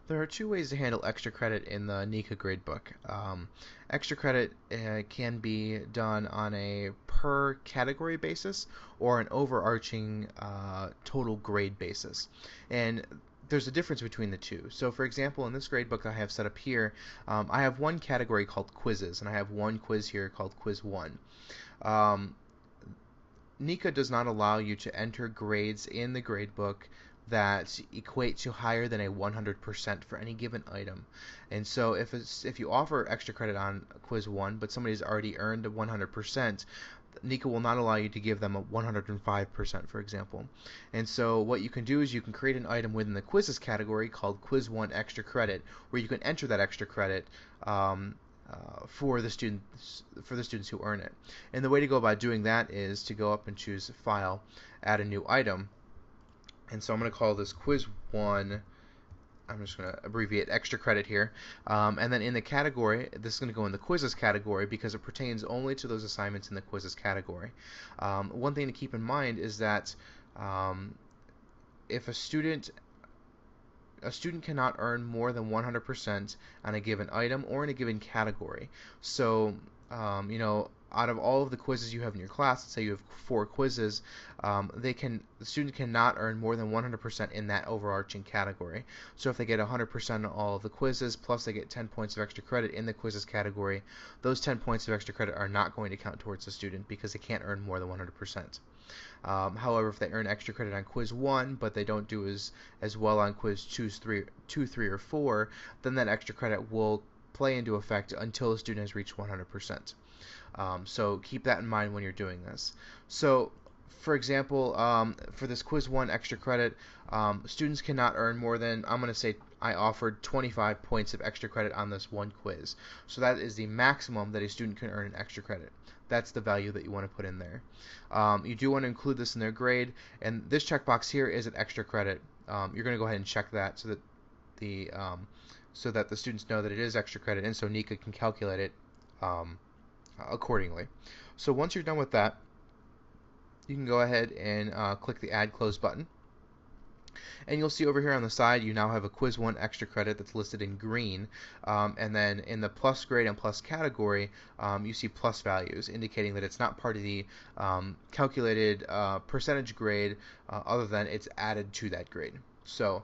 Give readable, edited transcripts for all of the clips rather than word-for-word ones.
There are two ways to handle extra credit in the Niihka Gradebook. Extra credit can be done on a per category basis or an overarching total grade basis. And there's a difference between the two. So, for example, in this gradebook I have set up here, I have one category called quizzes, and I have one quiz here called Quiz 1. Um, Niihka does not allow you to enter grades in the gradebook that equate to higher than a 100% for any given item. And so if you offer extra credit on quiz 1 but somebody's already earned a 100%, Niihka will not allow you to give them a 105%, for example. And so what you can do is you can create an item within the quizzes category called quiz 1 extra credit, where you can enter that extra credit for the students who earn it. And the way to go about doing that is to go up and choose File, add a new item. And so I'm going to call this Quiz 1. I'm just going to abbreviate extra credit here. And then in the category, this is going to go in the quizzes category because it pertains only to those assignments in the quizzes category. One thing to keep in mind is that if a student cannot earn more than 100% on a given item or in a given category. So, out of all of the quizzes you have in your class, let's say you have 4 quizzes, the student cannot earn more than 100% in that overarching category. So if they get 100% on all of the quizzes, plus they get 10 points of extra credit in the quizzes category, those 10 points of extra credit are not going to count towards the student because they can't earn more than 100%. However, if they earn extra credit on quiz 1, but they don't do as well on quiz 2, 3, or 4, then that extra credit will play into effect until the student has reached 100%. So keep that in mind when you're doing this. So, for example, for this quiz 1 extra credit, students cannot earn more than, I'm going to say I offered 25 points of extra credit on this one quiz. So that is the maximum that a student can earn in extra credit. That's the value that you want to put in there. You do want to include this in their grade, and this checkbox here is an extra credit. You're going to go ahead and check that so that the students know that it is extra credit, and so Niihka can calculate it accordingly. So once you're done with that, you can go ahead and click the Add Close button. And you'll see over here on the side you now have a quiz 1 extra credit that's listed in green, and then in the plus grade and plus category you see plus values indicating that it's not part of the calculated percentage grade other than it's added to that grade. So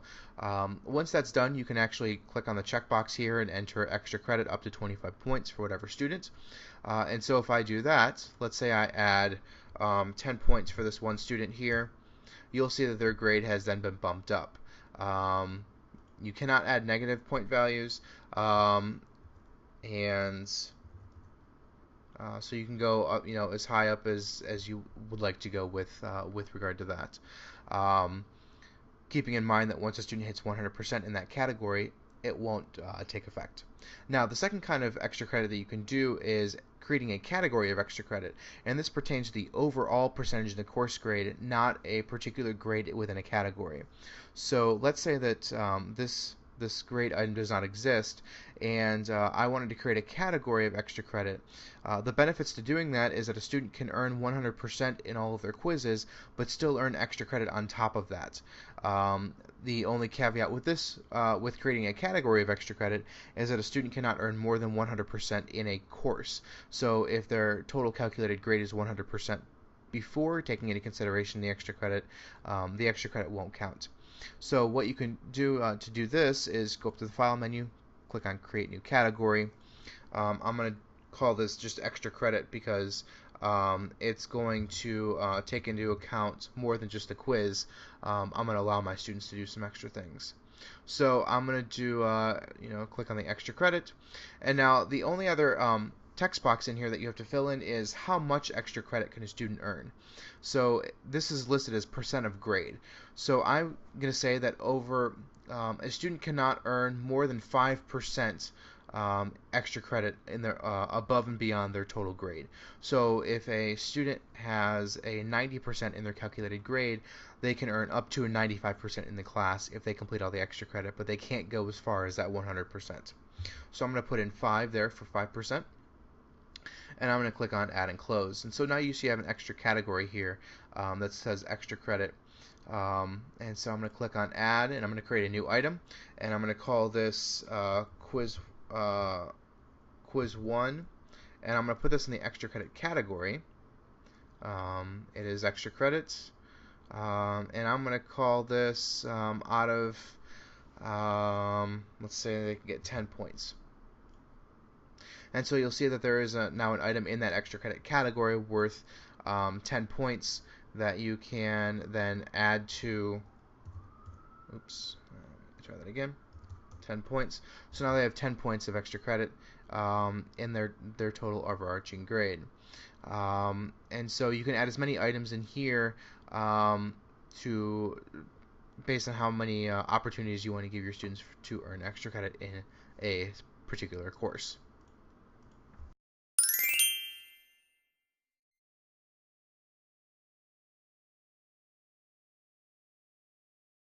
once that's done, you can actually click on the checkbox here and enter extra credit up to 25 points for whatever student. And so if I do that, let's say I add 10 points for this one student here, you'll see that their grade has then been bumped up. You cannot add negative point values, so you can go up, as high up as you would like to go with regard to that. Keeping in mind that once a student hits 100% in that category, it won't take effect. Now, the second kind of extra credit that you can do is creating a category of extra credit, and this pertains to the overall percentage in the course grade, not a particular grade within a category. So let's say that this grade item does not exist, and I wanted to create a category of extra credit. The benefits to doing that is that a student can earn 100% in all of their quizzes, but still earn extra credit on top of that. The only caveat with this, with creating a category of extra credit, is that a student cannot earn more than 100% in a course. So if their total calculated grade is 100% before taking into consideration the extra credit won't count. So what you can do to do this is go up to the File menu, click on Create New Category. I'm going to call this just extra credit because it's going to take into account more than just a quiz. I'm going to allow my students to do some extra things. So I'm going to do, click on the extra credit. And now the only other text box in here that you have to fill in is how much extra credit can a student earn. So this is listed as percent of grade. So I'm going to say that a student cannot earn more than 5% extra credit in their above and beyond their total grade. So if a student has a 90% in their calculated grade, they can earn up to a 95% in the class if they complete all the extra credit, but they can't go as far as that 100%. So I'm going to put in 5 there for 5%. And I'm going to click on Add and Close. And so now you see I have an extra category here that says extra credit. And so I'm going to click on Add, and I'm going to create a new item, and I'm going to call this Quiz 1, and I'm going to put this in the extra credit category. It is extra credits, and I'm going to call this out of, let's say they can get 10 points. And so you'll see that there is now an item in that extra credit category worth 10 points that you can then add to, oops, try that again, 10 points. So now they have 10 points of extra credit in their total overarching grade. And so you can add as many items in here based on how many opportunities you want to give your students to earn extra credit in a particular course.